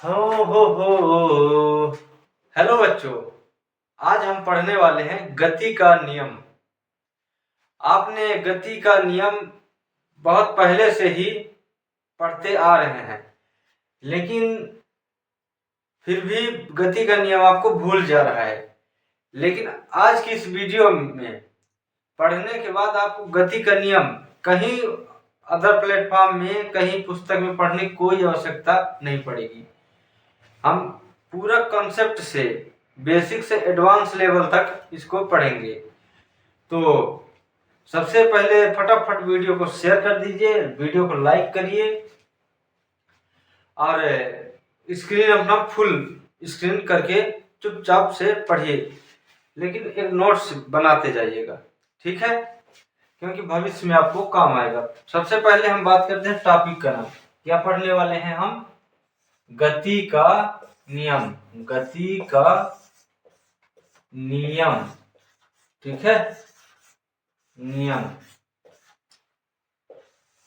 हो। हेलो बच्चों, आज हम पढ़ने वाले हैं गति का नियम। आपने गति का नियम बहुत पहले से ही पढ़ते आ रहे हैं, लेकिन फिर भी गति का नियम आपको भूल जा रहा है। लेकिन आज की इस वीडियो में पढ़ने के बाद आपको गति का नियम कहीं अदर प्लेटफॉर्म में, कहीं पुस्तक में पढ़ने की कोई आवश्यकता नहीं पड़ेगी। हम पूरा कॉन्सेप्ट से बेसिक से एडवांस लेवल तक इसको पढ़ेंगे। तो सबसे पहले फटाफट वीडियो को शेयर कर दीजिए, वीडियो को लाइक करिए और स्क्रीन अपना फुल स्क्रीन करके चुपचाप से पढ़िए, लेकिन एक नोट्स बनाते जाइएगा, ठीक है, क्योंकि भविष्य में आपको काम आएगा। सबसे पहले हम बात करते हैं टॉपिक का नाम। क्या पढ़ने वाले हैं हम? गति का नियम। गति का नियम, ठीक है, नियम,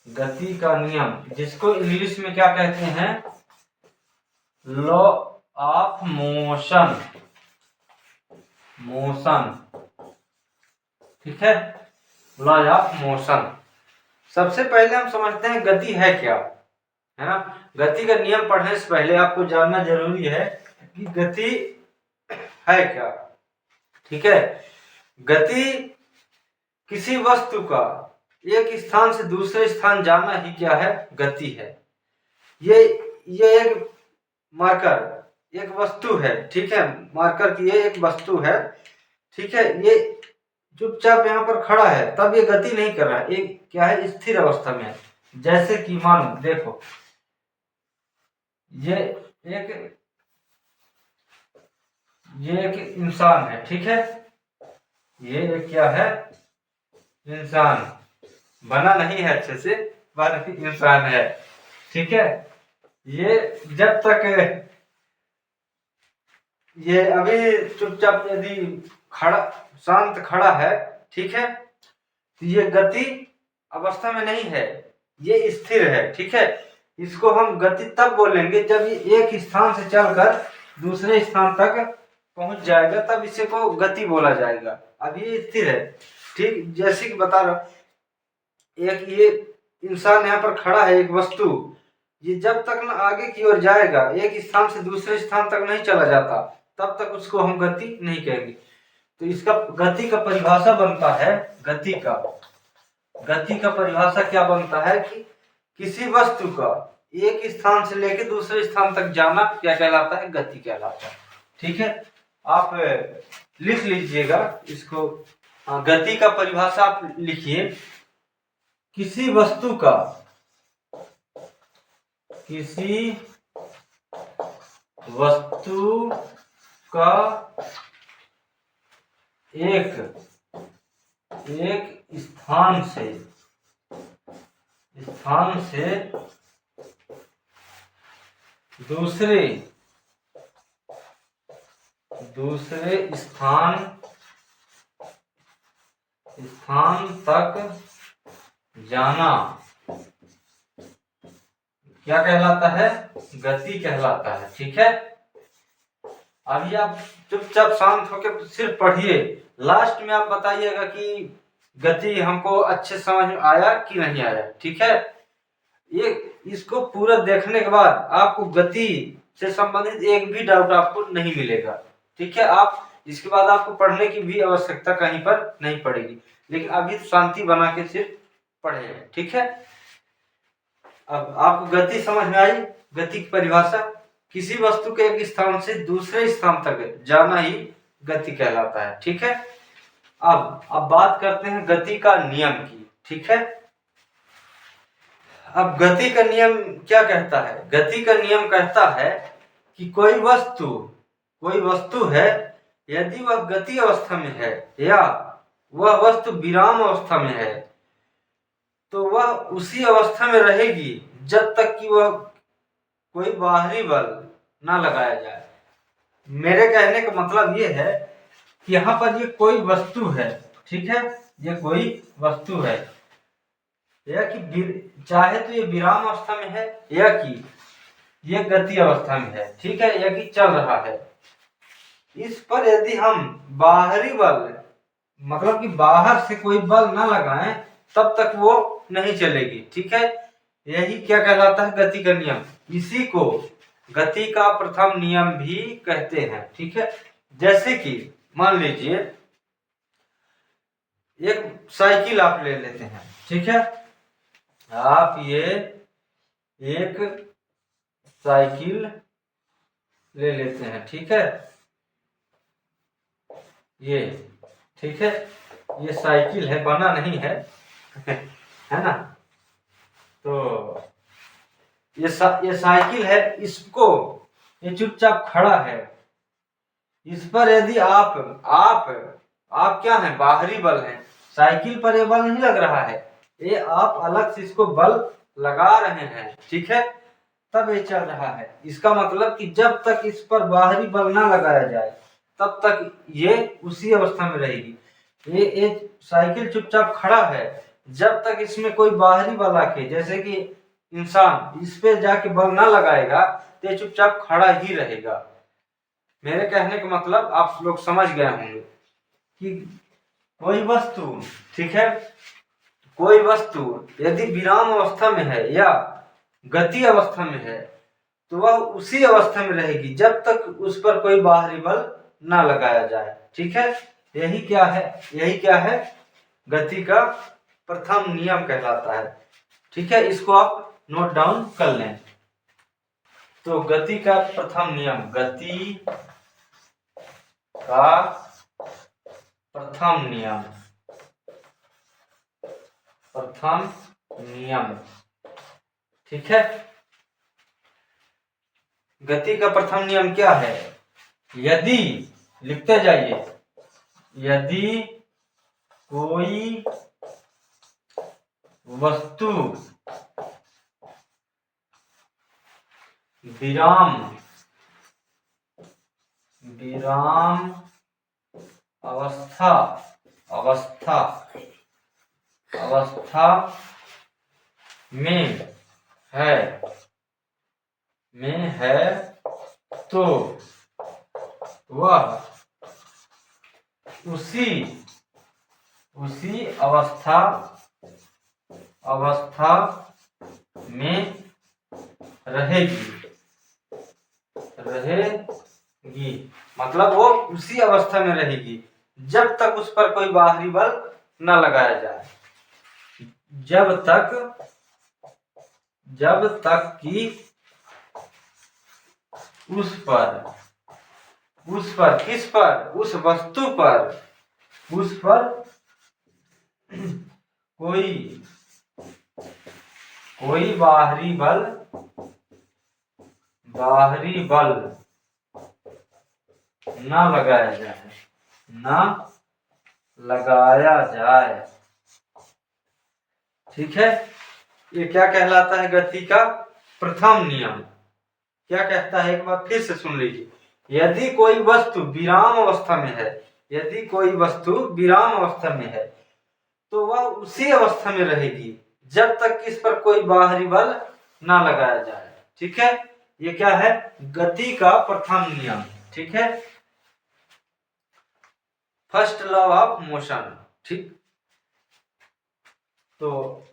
गति का नियम, जिसको इंग्लिश में क्या कहते हैं? Law of motion. मोशन, ठीक है, लॉ ऑफ मोशन। सबसे पहले हम समझते हैं गति है क्या, है ना। गति का नियम पढ़ने से पहले आपको जानना जरूरी है कि गति है क्या, ठीक है। गति किसी वस्तु का एक स्थान से दूसरे स्थान जाना ही क्या है? गति है। ये एक मार्कर, एक वस्तु है, ठीक है, मार्कर की ये एक वस्तु है, ठीक है। ये चुपचाप यहाँ पर खड़ा है, तब ये गति नहीं कर रहा है, ये क्या है? स्थिर अवस्था में है। जैसे कि मानो देखो, ये एक इंसान है, ठीक है, ये एक क्या है? इंसान। बना नहीं है अच्छे से, पर इंसान है, ठीक है। ये जब तक ये अभी चुपचाप यदि खड़ा, शांत खड़ा है, ठीक है, तो ये गति अवस्था में नहीं है, ये स्थिर है, ठीक है। इसको हम गति तब बोलेंगे जब ये एक स्थान से चलकर दूसरे स्थान तक पहुंच जाएगा, तब इसे को गति बोला जाएगा। अब ये स्थिर है, ठीक, जैसे कि बता रहा, एक ये इंसान यहाँ पर खड़ा है, एक वस्तु, ये जब तक न आगे की ओर जाएगा, एक स्थान से दूसरे स्थान तक नहीं चला जाता, तब तक उसको हम गति नहीं कहेंगे। तो इसका गति का परिभाषा बनता है, गति का परिभाषा क्या बनता है कि किसी वस्तु का एक स्थान से लेकर दूसरे स्थान तक जाना क्या कहलाता है? गति कहलाता है, ठीक है। आप लिख लीजिएगा इसको। गति का परिभाषा आप लिखिए, किसी वस्तु का एक स्थान से दूसरे स्थान तक जाना क्या कहलाता है? गति कहलाता है, ठीक है। अभी आप चुपचाप शांत होकर सिर्फ पढ़िए, लास्ट में आप बताइएगा कि गति हमको अच्छे समझ में आया कि नहीं आया, ठीक है। ये इसको पूरा देखने के बाद आपको गति से संबंधित एक भी डाउट आपको नहीं मिलेगा, ठीक है। आप इसके बाद आपको पढ़ने की भी आवश्यकता कहीं पर नहीं पड़ेगी, लेकिन अभी शांति बना के सिर्फ पढ़े, ठीक है। अब आपको गति समझ में आई? गति की परिभाषा, किसी वस्तु के एक स्थान से दूसरे स्थान तक जाना ही गति कहलाता है, ठीक है। अब बात करते हैं गति का नियम की, ठीक है। अब गति का नियम क्या कहता है? गति का नियम कहता है कि कोई वस्तु है, यदि वह गति अवस्था में है या वह वस्तु विराम अवस्था में है, तो वह उसी अवस्था में रहेगी जब तक कि वह कोई बाहरी बल ना लगाया जाए। मेरे कहने का मतलब ये है कि यहाँ पर ये कोई वस्तु है, ठीक है, ये कोई वस्तु है, या कि चाहे तो ये विराम अवस्था में है, या कि ये गति अवस्था में है, ठीक है, या कि चल रहा है। इस पर यदि हम बाहरी बल, मतलब कि बाहर से कोई बल ना लगाएं, तब तक वो नहीं चलेगी, ठीक है। यही क्या कहलाता है, गति का नियम। इसी को गति का प्रथम नियम भी कहते हैं, ठीक है। जैसे कि मान लीजिए एक साइकिल आप ले लेते हैं, ठीक है। आप ये एक साइकिल ले लेते हैं, ठीक है, ये, ठीक है, ये साइकिल है, बना नहीं है है ना। तो ये साइकिल है, इसको, ये चुपचाप खड़ा है। इस पर यदि आप क्या है, बाहरी बल है, साइकिल पर ये बल नहीं लग रहा है, ये आप अलग से इसको बल लगा रहे हैं, ठीक है, तब ये चल रहा है। इसका मतलब कि जब तक इस पर बाहरी बल ना लगाया जाए तब तक ये उसी अवस्था में रहेगी। ये साइकिल चुपचाप खड़ा है, जब तक इसमें कोई बाहरी बल आके, जैसे कि इंसान इस पे जाके बल ना लगाएगा तो ये चुपचाप खड़ा ही रहेगा। मेरे कहने का मतलब आप लोग समझ गए होंगे कि कोई वस्तु, ठीक है, कोई वस्तु यदि विराम अवस्था में है या गति अवस्था में है तो वह उसी अवस्था में रहेगी जब तक उस पर कोई बाहरी बल ना लगाया जाए, ठीक है। यही क्या है, गति का प्रथम नियम कहलाता है, ठीक है। इसको आप नोट डाउन कर लें। तो गति का प्रथम नियम, गति का प्रथम नियम, ठीक है। गति का प्रथम नियम क्या है, यदि, लिखते जाइए, यदि कोई वस्तु विराम अवस्था में है तो वह उसी अवस्था में रहेगी, मतलब वो उसी अवस्था में रहेगी जब तक उस पर कोई बाहरी बल न लगाया जाए, जब तक कि उस पर किस पर, उस वस्तु पर कोई बाहरी बल ना लगाया जाए, ठीक है। ये क्या कहलाता है, गति का प्रथम नियम। क्या कहता है, एक बार फिर से सुन लीजिए। यदि कोई वस्तु विराम अवस्था में है तो वह उसी अवस्था में रहेगी जब तक इस पर कोई बाहरी बल ना लगाया जाए, ठीक है। ये क्या है, गति का प्रथम नियम, ठीक है, फर्स्ट लॉ ऑफ मोशन, ठीक। तो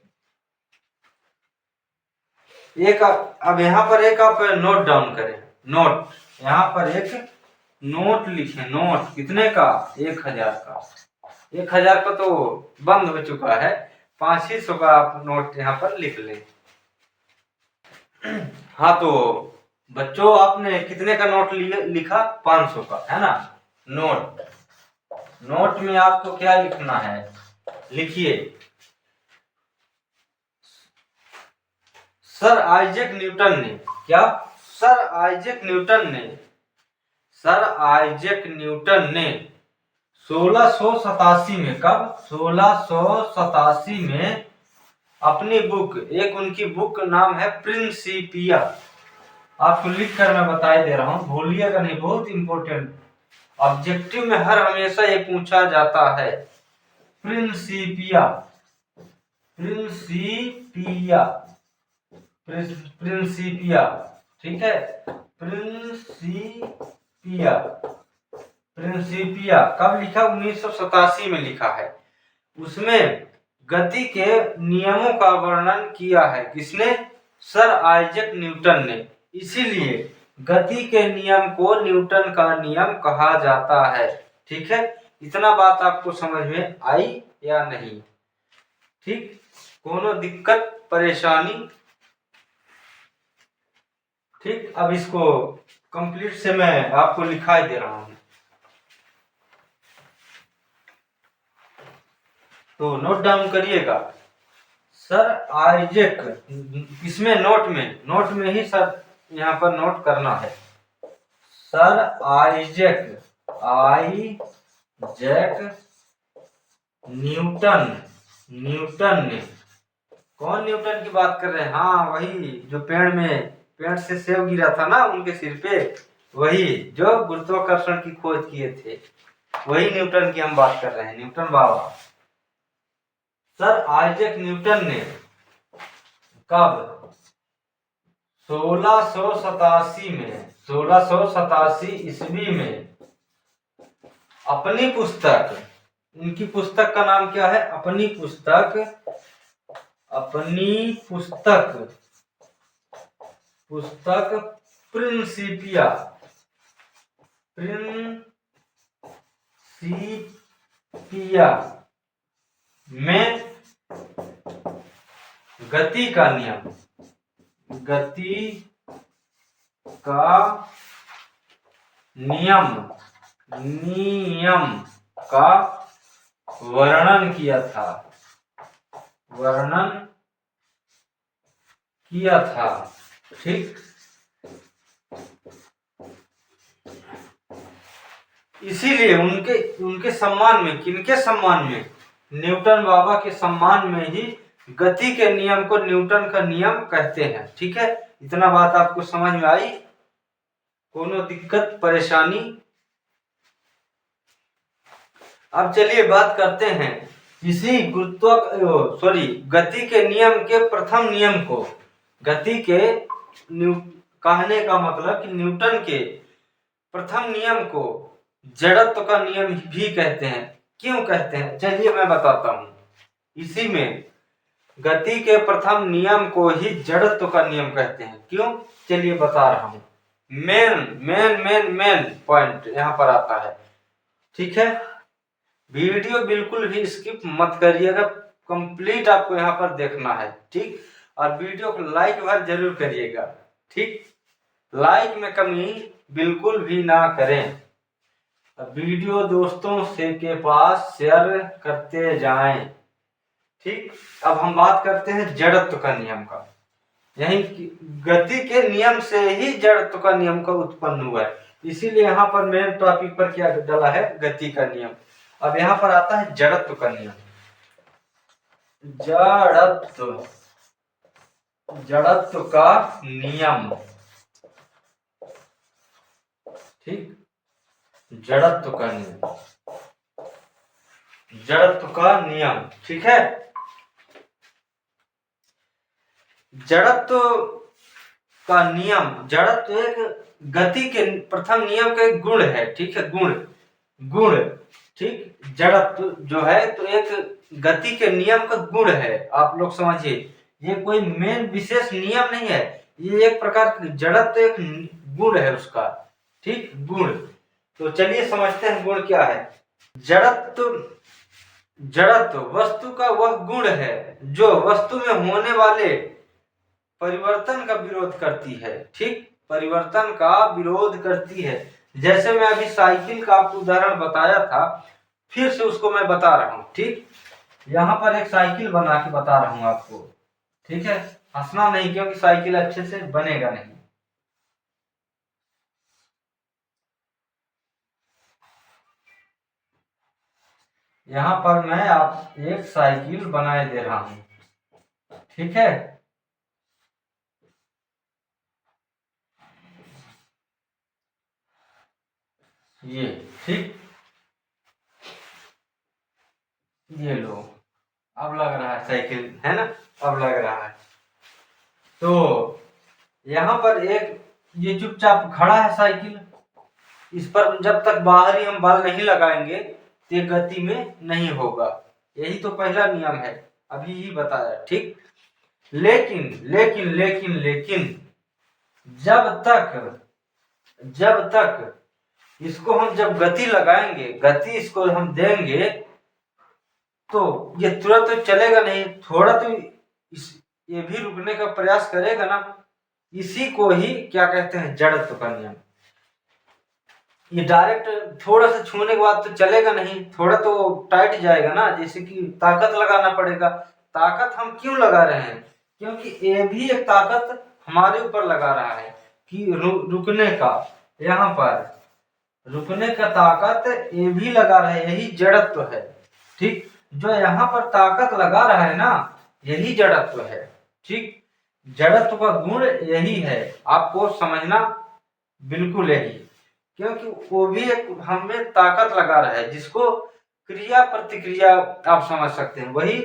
एक अब यहाँ पर एक आप नोट डाउन करें, नोट, यहाँ पर एक नोट लिखें, नोट कितने का, 1000 का। 1000 का तो बंद हो चुका है, 500 का आप नोट यहाँ पर लिख लें। हाँ, तो बच्चों आपने कितने का नोट लिखा, 500 का, है ना। नोट में आपको क्या लिखना है, लिखिए, सर आइजैक न्यूटन ने, क्या, सर आइजैक न्यूटन ने 1687 में, कब, 1687 में अपनी बुक, एक उनकी बुक नाम है प्रिंसिपिया, आपको लिख कर मैं बताई दे रहा हूं, भूलिएगा नहीं, बहुत इंपॉर्टेंट, ऑब्जेक्टिव में हर हमेशा ये पूछा जाता है। प्रिंसिपिया, ठीक है। प्रिंसिपिया, प्रिंसिपिया कब लिखा? 1987 में लिखा है। उसमें गति के नियमों का वर्णन किया है किसने? सर आइजैक न्यूटन ने। इसीलिए गति के नियम को न्यूटन का नियम कहा जाता है। ठीक है, इतना बात आपको समझ में आई या नहीं? ठीक, कोनो दिक्कत परेशानी? ठीक, अब इसको कंप्लीट से मैं आपको लिखाई दे रहा हूं, तो नोट डाउन करिएगा। सर आइजैक, इसमें नोट में ही सर यहाँ पर नोट करना है। सर आइजैक न्यूटन ने, कौन न्यूटन की बात कर रहे हैं? हाँ, वही जो पेड़ से सेब गिरा था ना उनके सिर पे, वही जो गुरुत्वाकर्षण की खोज किए थे, वही न्यूटन की हम बात कर रहे हैं, न्यूटन बाबा। सर आइजैक न्यूटन ने कब? 1687 ईस्वी में अपनी पुस्तक, उनकी पुस्तक का नाम क्या है? अपनी पुस्तक प्रिंसिपिया में गति का नियम का वर्णन किया था। ठीक, इसीलिए उनके सम्मान में, किनके सम्मान में? न्यूटन बाबा के सम्मान में ही गति के नियम को न्यूटन का नियम कहते हैं। ठीक है, इतना बात आपको समझ में आई? कोनो दिक्कत परेशानी? अब चलिए बात करते हैं इसी गति के नियम के प्रथम नियम को। गति के कहने का मतलब कि न्यूटन के प्रथम नियम को जड़त्व का नियम भी कहते हैं। क्यों कहते हैं? चलिए मैं बताता हूं। इसी में गति के प्रथम नियम को ही जड़त्व का नियम कहते हैं। क्यों? चलिए बता रहा हूं। मेन पॉइंट यहां पर आता है। ठीक है, वीडियो बिल्कुल भी स्किप मत करिएगा, कंप्लीट आपको यहाँ पर देखना है। ठीक, और वीडियो को लाइक भर जरूर करिएगा। ठीक, लाइक में कमी बिल्कुल भी ना करें। वीडियो दोस्तों से के पास शेयर करते जाएं। ठीक, अब हम बात करते हैं जड़त्व का नियम का। यही गति के नियम से ही जड़त्व का नियम का उत्पन्न हुआ है, इसीलिए यहाँ पर मेन टॉपिक पर क्या डाला है? गति का नियम। अब यहाँ पर आता है जड़त्व का नियम। जड़त्व का नियम। ठीक, जड़त्व का नियम। ठीक है, जड़त्व का नियम, जड़त्व एक गति के प्रथम नियम का एक गुण है। ठीक है, गुण। ठीक, जड़त्व जो है तो एक गति के नियम का गुण है। आप लोग समझिए, ये कोई मेन विशेष नियम नहीं है, ये एक प्रकार का जड़त्व एक गुण है उसका। ठीक, गुण। तो चलिए समझते हैं गुण क्या है। जड़त्व वस्तु का वह गुण है जो वस्तु में होने वाले परिवर्तन का विरोध करती है। ठीक, परिवर्तन का विरोध करती है। जैसे मैं अभी साइकिल का आपको उदाहरण बताया था, फिर से उसको मैं बता रहा हूँ। ठीक, यहाँ पर एक साइकिल बना के बता रहा हूँ आपको। ठीक है, हंसना नहीं, क्योंकि साइकिल अच्छे से बनेगा नहीं। यहाँ पर मैं आप एक साइकिल बनाए दे रहा हूँ। ठीक है, ये ठीक, ये लो, अब लग रहा है साइकिल, है ना? अब लग रहा है। तो यहाँ पर एक ये चुपचाप खड़ा है साइकिल, इस पर जब तक बाहरी हम बल नहीं लगाएंगे तो ये गति में नहीं होगा। यही तो पहला नियम है, अभी ही बताया, ठीक। लेकिन लेकिन लेकिन लेकिन जब तक इसको हम जब गति लगाएंगे, गति इसको हम देंगे, तो ये तुरंत तो चलेगा नहीं, थोड़ा तो ये भी रुकने का प्रयास करेगा ना। इसी को ही क्या कहते हैं, जड़त्व का नियम। ये डायरेक्ट थोड़ा सा छूने के बाद तो चलेगा नहीं, थोड़ा तो टाइट जाएगा ना, जैसे कि ताकत लगाना पड़ेगा। ताकत हम क्यों लगा रहे हैं, क्योंकि ये भी एक ताकत हमारे ऊपर लगा रहा है कि रुकने का, यहाँ पर रुकने का ताकत ये भी लगा रहा है, यही जड़त्व है, ठीक। जो यहाँ पर ताकत लगा रहा है ना, यही जड़त्व है, ठीक। जड़त्व का गुण यही है, आपको समझना बिल्कुल यही, क्योंकि वो भी एक हमें ताकत लगा रहा है, जिसको क्रिया प्रतिक्रिया आप समझ सकते हैं। वही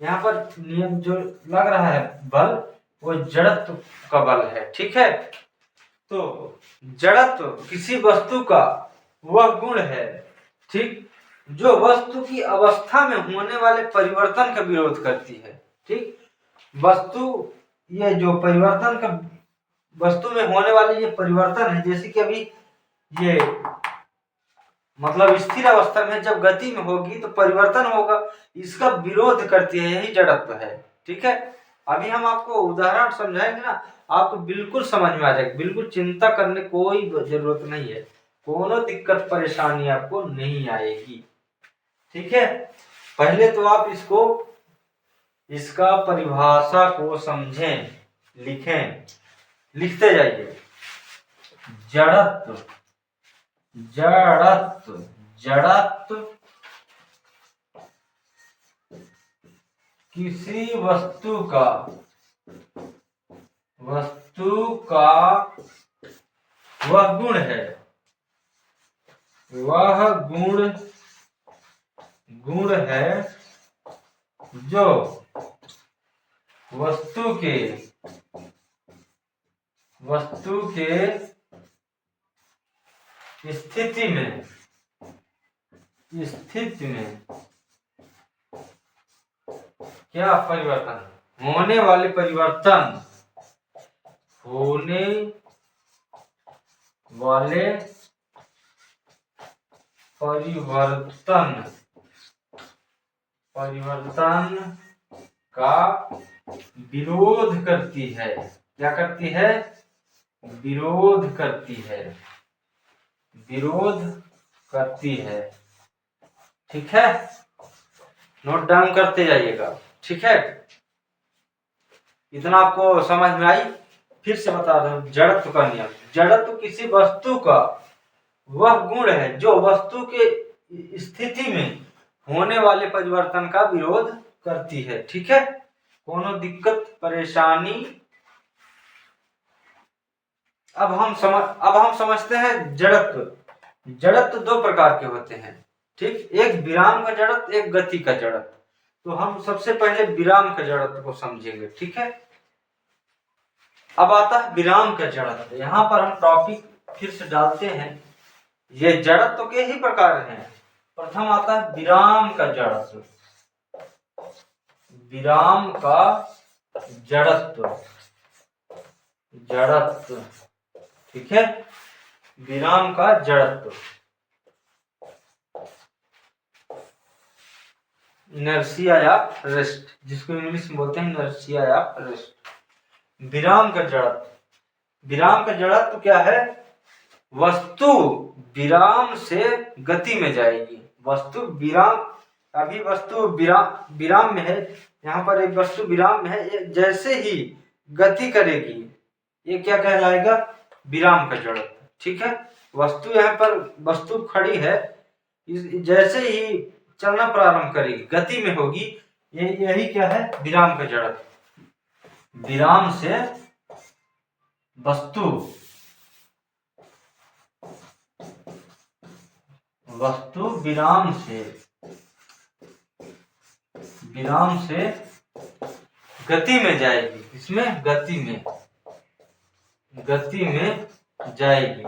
यहाँ पर नियम जो लग रहा है बल, वो जड़त्व का बल है, ठीक है। तो जड़त्व किसी वस्तु का वह गुण है, ठीक, जो वस्तु की अवस्था में होने वाले परिवर्तन का विरोध करती है, ठीक। वस्तु, ये जो परिवर्तन का, वस्तु में होने वाले ये परिवर्तन है, जैसे कि अभी ये मतलब स्थिर अवस्था में जब गति में होगी तो परिवर्तन होगा, इसका विरोध करती है, यही जड़त्व है, ठीक है। अभी हम आपको उदाहरण समझाएंगे ना, आपको बिल्कुल समझ में आ जाएगा, बिल्कुल चिंता करने कोई जरूरत नहीं है, कोनो दिक्कत परेशानी आपको नहीं आएगी, ठीक है। पहले तो आप इसका परिभाषा को समझें, लिखें, लिखते जाइए। जड़त्व, जड़त्व, जड़त्व किसी वस्तु का वह गुण है, वह गुण है जो वस्तु के स्थिति में क्या परिवर्तन, होने वाले परिवर्तन का विरोध करती है। क्या करती है, विरोध करती है, ठीक है। नोट डाउन करते जाइएगा, ठीक है। इतना आपको समझ में आई, फिर से बता रहा हूं, जड़त्व का नियम। जड़त्व किसी वस्तु का वह गुण है जो वस्तु के स्थिति में होने वाले परिवर्तन का विरोध करती है, ठीक है। कोनो दिक्कत परेशानी, अब हम समझते हैं जड़त्व। जड़त्व दो प्रकार के होते हैं, ठीक, एक विराम का जड़त्व, एक गति का जड़त्व। तो हम सबसे पहले विराम का जड़त्व को समझेंगे, ठीक है। अब आता है विराम का जड़त्व। यहाँ पर हम टॉपिक फिर से डालते हैं, ये जड़त्व के ही प्रकार हैं। प्रथम आता है विराम का जड़त्व, विराम का जड़त्व, ठीक है, विराम का जड़त्व। इनर्शिया या रेस्ट, जिसको इंग्लिश में बोलते हैं इनर्शिया या रेस्ट। विराम का जड़त्व, विराम का जड़त्व क्या है, वस्तु विराम से गति में जाएगी। वस्तु विराम, अभी वस्तु विराम में है, यहाँ पर एक वस्तु विराम में है, ये जैसे ही गति करेगी ये क्या कहलाएगा, विराम का जड़त्व, ठीक है। वस्तु यहाँ पर वस्तु खड़ी है, जैसे ही चलना प्रारंभ करेगी, गति में होगी, यही क्या है, विराम का जड़त्व। विराम से वस्तु विराम से गति में जाएगी, इसमें गति गति में जाएगी,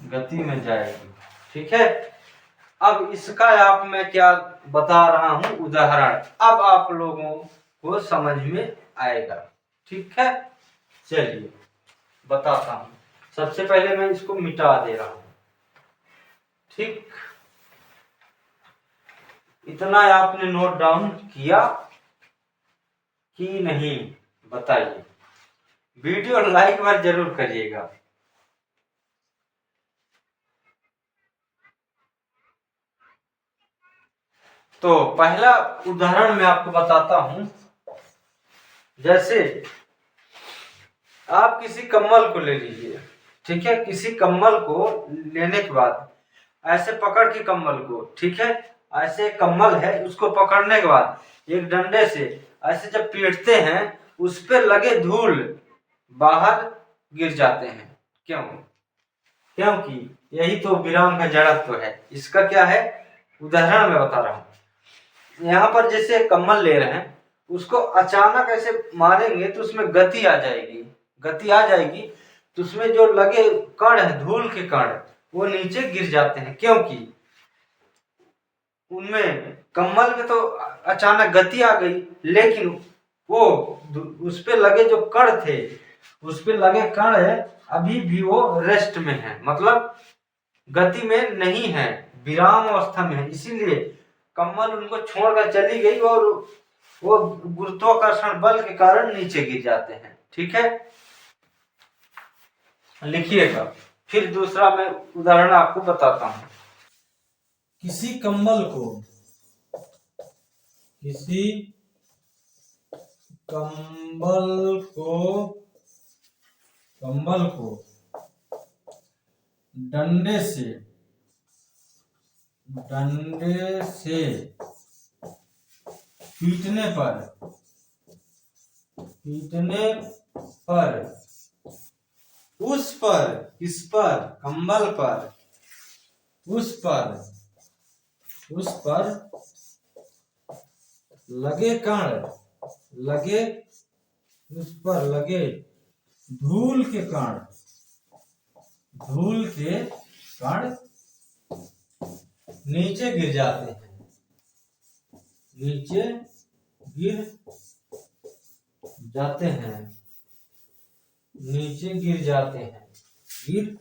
गति में जाएगी। ठीक है, अब इसका आप मैं क्या बता रहा हूं उदाहरण, अब आप लोगों को समझ में आएगा। ठीक है, चलिए बताता हूं। सबसे पहले मैं इसको मिटा दे रहा हूं। ठीक, इतना आपने नोट डाउन किया कि नहीं बताइए। वीडियो लाइक बार जरूर करिएगा। तो पहला उदाहरण मैं आपको बताता हूं। जैसे आप किसी कम्बल को ले लीजिए, ठीक है, किसी कम्बल को लेने के बाद ऐसे पकड़ के कम्बल को, ठीक है, ऐसे कम्बल है उसको पकड़ने के बाद एक डंडे से ऐसे जब पीटते हैं उस पर लगे धूल बाहर गिर जाते हैं। क्यों? क्योंकि यही तो विराम का जड़त्व है। इसका क्या है उदाहरण मैं बता रहा हूं। यहाँ पर जैसे कम्बल ले रहे हैं, उसको अचानक ऐसे मारेंगे तो उसमें गति आ जाएगी, गति आ जाएगी तो उसमें जो लगे कण है, धूल के कण, वो नीचे गिर जाते हैं। क्योंकि उनमें कम्बल में तो अचानक गति आ गई, लेकिन वो उस पे लगे जो कण थे, उस पे लगे कण है अभी भी वो रेस्ट में है, मतलब गति में नहीं है, विराम अवस्था में है। इसीलिए कम्बल उनको छोड़कर चली गई और वो गुरुत्वाकर्षण बल के कारण नीचे गिर जाते हैं। ठीक है, लिखिएगा। फिर दूसरा मैं उदाहरण आपको बताता हूं। किसी कम्बल को, किसी कम्बल को डंडे से पीटने पर उस पर, किस पर, कम्बल पर, उस पर लगे कण, लगे उस पर लगे धूल के कण नीचे गिर जाते हैं, नीचे गिर जाते हैं, नीचे गिर जाते हैं, गिर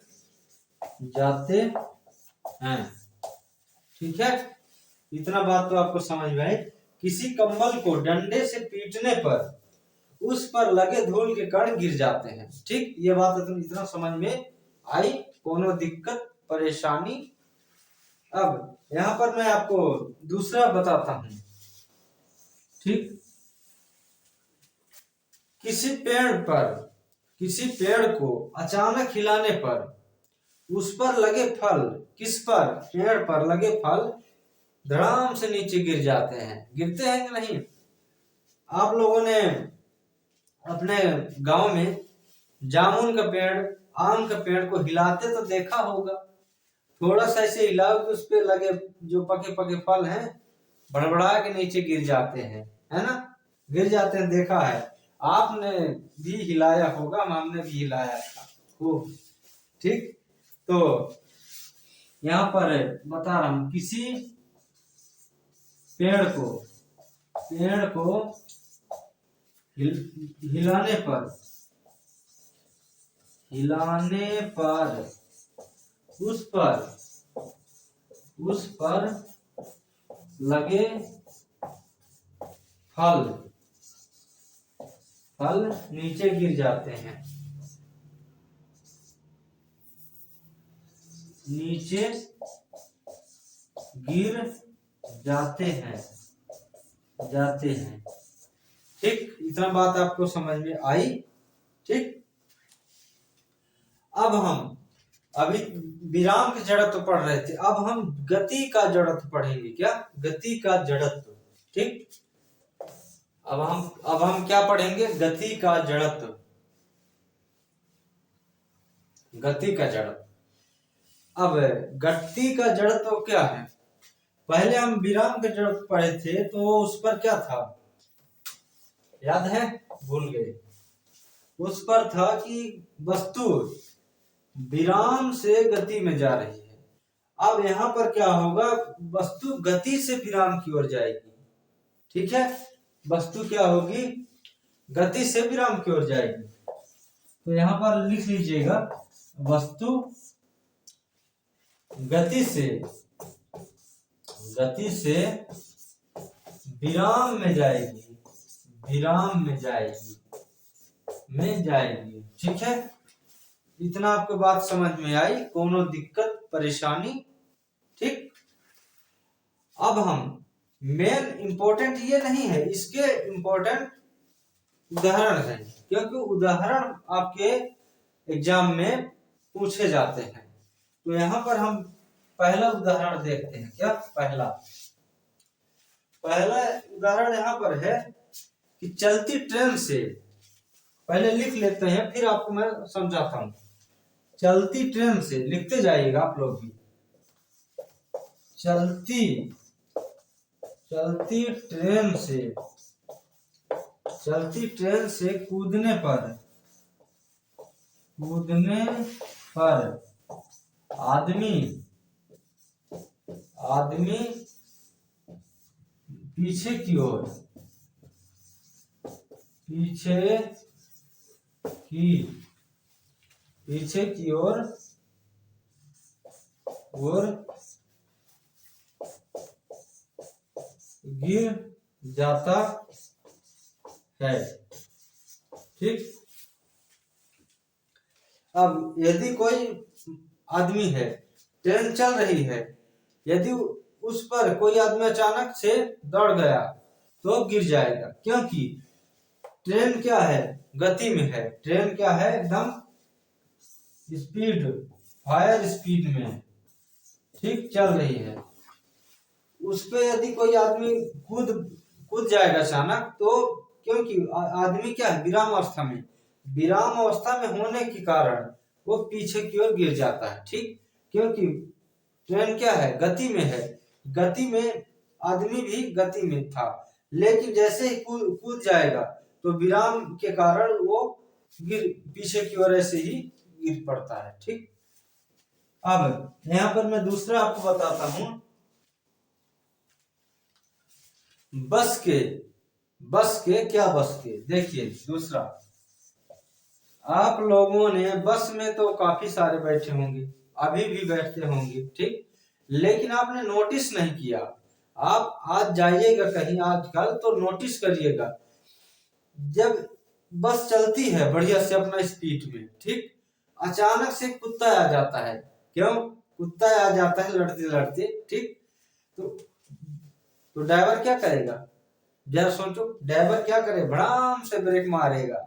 जाते हैं। ठीक है, इतना बात तो आपको समझ में आई। किसी कम्बल को डंडे से पीटने पर उस पर लगे धूल के कण गिर जाते हैं। ठीक, ये बात तुम इतना समझ में आई, कोनो दिक्कत परेशानी? अब यहाँ पर मैं आपको दूसरा बताता हूं। ठीक, किसी पेड़ को अचानक हिलाने पर उस पर लगे फल, किस पर, पेड़ पर लगे फल धड़ाम से नीचे गिर जाते हैं। गिरते हैं कि नहीं? आप लोगों ने अपने गांव में जामुन का पेड़, आम का पेड़ को हिलाते तो देखा होगा। थोड़ा सा ऐसे हिलाओ तो उस पे लगे जो पके पके फल हैं बड़बड़ा के नीचे गिर जाते हैं, है ना, गिर जाते हैं, देखा है। आपने भी हिलाया होगा, हमने भी हिलाया था खूब। ठीक, तो यहाँ पर बता रहा हूं, किसी पेड़ को हिलाने पर उस पर लगे फल नीचे गिर जाते हैं, नीचे गिर जाते हैं। ठीक, इतना बात आपको समझ में आई? ठीक, अब हम अभी विराम के जड़त्व पढ़ रहे थे, अब हम गति का जड़त्व पढ़ेंगे। क्या? गति का जड़त्व। ठीक, अब हम क्या पढ़ेंगे? गति का जड़त्व, गति का जड़त्व। अब गति का जड़त्व क्या है? पहले हम विराम के जड़त्व पढ़े थे, तो उस पर क्या था, याद है? भूल गए। उस पर था कि वस्तु विराम से गति में जा रही है। अब यहाँ पर क्या होगा, वस्तु गति से विराम की ओर जाएगी। ठीक है, वस्तु क्या होगी, गति से विराम की ओर जाएगी। तो यहाँ पर लिख लीजिएगा, वस्तु गति से विराम में जाएगी, विराम में जाएगी। ठीक है, इतना आपको बात समझ में आई, कोनो दिक्कत परेशानी? ठीक। अब हम मेन इंपॉर्टेंट ये नहीं है, इसके इंपॉर्टेंट उदाहरण है, क्योंकि उदाहरण आपके एग्जाम में पूछे जाते हैं। तो यहाँ पर हम पहला उदाहरण देखते हैं। क्या पहला उदाहरण यहाँ पर है कि चलती ट्रेन से, पहले लिख लेते हैं फिर आपको मैं समझाता हूँ। चलती ट्रेन से, लिखते जाइएगा आप लोग भी। चलती ट्रेन से कूदने पर आदमी पीछे की ओर गिर जाता है। ठीक। अब यदि कोई आदमी है, ट्रेन चल रही है, यदि उस पर कोई आदमी अचानक से दौड़ गया तो गिर जाएगा, क्योंकि ट्रेन क्या है, गति में है। ट्रेन क्या है, एकदम फायर स्पीड में, ठीक, चल रही है। उस पे यदि कोई आदमी कूद जाएगा अचानक, तो क्योंकि आदमी क्या है, विराम अवस्था में होने के कारण वो पीछे की ओर गिर जाता है। ठीक, क्योंकि ट्रेन क्या है, गति में है, गति में आदमी भी गति में था, लेकिन जैसे ही कूद जाएगा तो विराम के कारण वो पीछे की ओर ऐसे ही गिर पड़ता है। ठीक। अब यहाँ पर मैं दूसरा आपको बताता हूं। बस के देखिए, दूसरा, आप लोगों ने बस में तो काफी सारे बैठे होंगे, अभी भी बैठते होंगे। ठीक, लेकिन आपने नोटिस नहीं किया। आप आज जाइएगा कहीं आजकल तो नोटिस करिएगा, जब बस चलती है बढ़िया से अपना स्पीड में, ठीक, अचानक से कुत्ता आ जाता है। क्यों कुत्ता आ जाता है? लड़ते, ठीक। तो ड्राइवर क्या करेगा, जरा सोचो, ड्राइवर क्या करे, भड़ाम से ब्रेक मारेगा।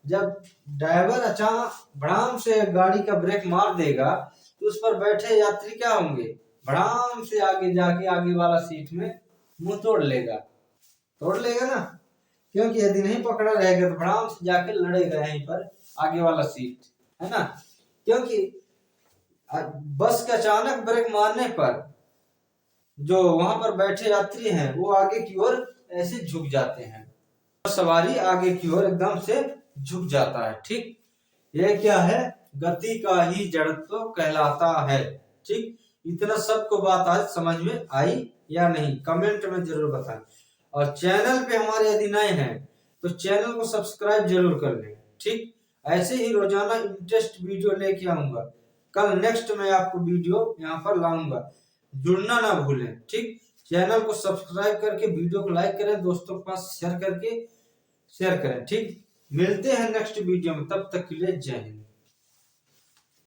जब ड्राइवर अचानक भड़ाम से गाड़ी का ब्रेक मार देगा तो उस पर बैठे यात्री क्या होंगे, भड़ाम से आगे जाके आगे वाला सीट में मुंह तोड़ लेगा ना, क्योंकि यदि नहीं पकड़ा रहेगा तो भड़ाम से जाके लड़ेगा यहीं पर आगे वाला सीट, है ना। क्योंकि बस के अचानक ब्रेक मारने पर जो वहां पर बैठे यात्री हैं वो आगे की ओर ऐसे झुक जाते हैं, सवारी आगे की ओर एकदम से झुक जाता है। ठीक, ये क्या है, गति का ही जड़त्व कहलाता है। ठीक, इतना सबको बात आज समझ में आई या नहीं, कमेंट में जरूर बताएं। और चैनल पे हमारे यदि नए हैं तो चैनल को सब्सक्राइब जरूर कर लें। ठीक, ऐसे ही रोजाना इंटरेस्ट वीडियो लेके आऊंगा। कल नेक्स्ट मैं आपको वीडियो यहाँ पर लाऊंगा, जुड़ना ना भूलें। ठीक, चैनल को सब्सक्राइब करके वीडियो को लाइक करें, दोस्तों के पास शेयर करें। ठीक, मिलते हैं नेक्स्ट वीडियो में, तब तक के लिए जय हिंद।